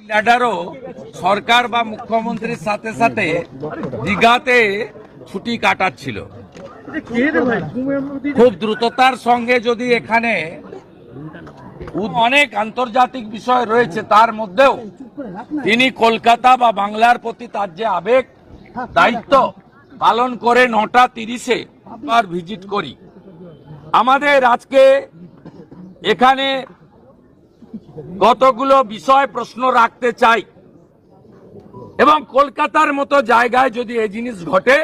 ল্যাডারও সরকার বা মুখ্যমন্ত্রীর সাথে সাথে দীঘাতে ছুটি কাটাচ্ছিল। খুব দ্রুততার সঙ্গে যদি এখানে অনেক আন্তর্জাতিক বিষয় রয়েছে, তার মধ্যেও তিনি কলকাতা বা বাংলার প্রতি তার যে আবেগ, দায়িত্ব পালন করে 9:30-এ আবার ভিজিট করি। আমাদের আজকে এখানে কতগুলো বিষয় প্রশ্ন রাখতে চাই, এবং কলকাতার মতো জায়গায় যদি এই জিনিস ঘটে,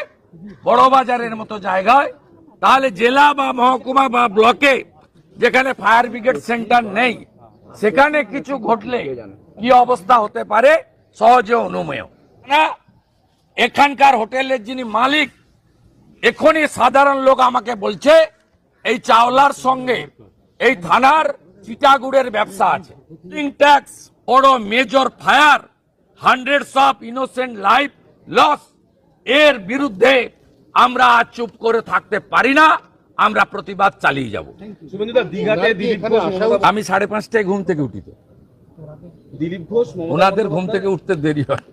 বড়বাজারের মতো জায়গায়, তাহলে জেলা বা মহকুমা বা ব্লকে যেখানে ফায়ার ব্রিগেড সেন্টার নেই, সেখানে কিছু ঘটলে কি অবস্থা হতে পারে সহজে অনুমেয়। এখানকার হোটেলের যিনি মালিক, এখনই সাধারণ লোক আমাকে বলছে এই চাওলার সঙ্গে এই থানার চিটাগুড়ের ব্যবসা আছে। ট্যাক্স, বড় major fire, hundreds of innocent life loss, এর বিরুদ্ধে আমরা আজ চুপ করে থাকতে পারি না, আমরা প্রতিবাদ চালিয়ে যাব। আমি 5:30টায় ঘুম থেকে উঠি, তো দিলীপ ঘোষ ওনাদের ঘুম থেকে উঠতে দেরি হয়।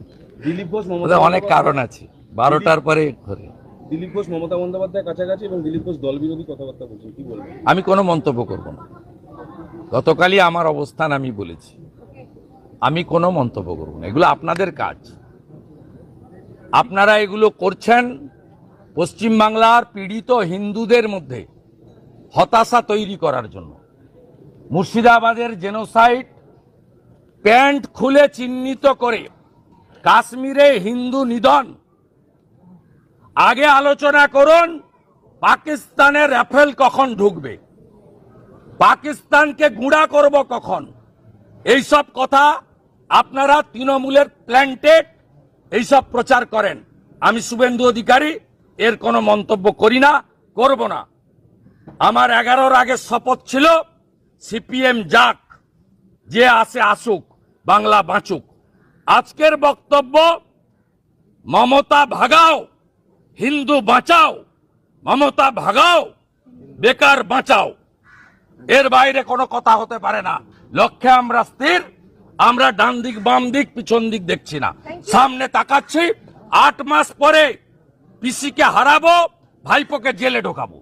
দিলীপ ঘোষ অনেক কারণ আছে, 12টার পরে ঘরে। দিলীপ ঘোষ মমতা বন্দ্যোপাধ্যায়ের কাছাকাছি এবং দিলীপ ঘোষ দল বিরোধী কথাবার্তা বলছেন, কি বলবেন? আমি কোনো মন্তব্য করব না। গতকালই আমার অবস্থান আমি বলেছি, আমি কোনো মন্তব্য করব না। এগুলো আপনাদের কাজ, আপনারা এগুলো করছেন পশ্চিমবাংলার পীড়িত হিন্দুদের মধ্যে হতাশা তৈরি করার জন্য। মুর্শিদাবাদের জেনোসাইড প্যান্ট খুলে চিহ্নিত করে কাশ্মীরে হিন্দু নিধন। আগে আলোচনা করুন পাকিস্তানের রাফেল কখন ঢুকবে, পাকিস্তানকে গুঁড়া করব কখন। এইসব কথা আপনারা তৃণমূলের প্ল্যান্টেড এইসব প্রচার করেন। আমি শুভেন্দু অধিকারী এর কোনো মন্তব্য করি না, করব না। আমার 11-র আগে শপথ ছিল সিপিএম যাক, যে আসে আসুক, বাংলা বাঁচুক। আজকের বক্তব্য মমতা ভাগাও, হিন্দু বাঁচাও, মমতা ভাগাও, বেকার বাঁচাও, এর বাইরে কোনো কথা হতে পারে না। লক্ষ্যে আমরা স্থির, আমরা ডান দিক বাম দিক পিছন দিক দেখছি না, সামনে তাকাচ্ছি। 8 মাস পরে পিসিকে হারাবো, ভাইপোকে জেলে ঢোকাবো।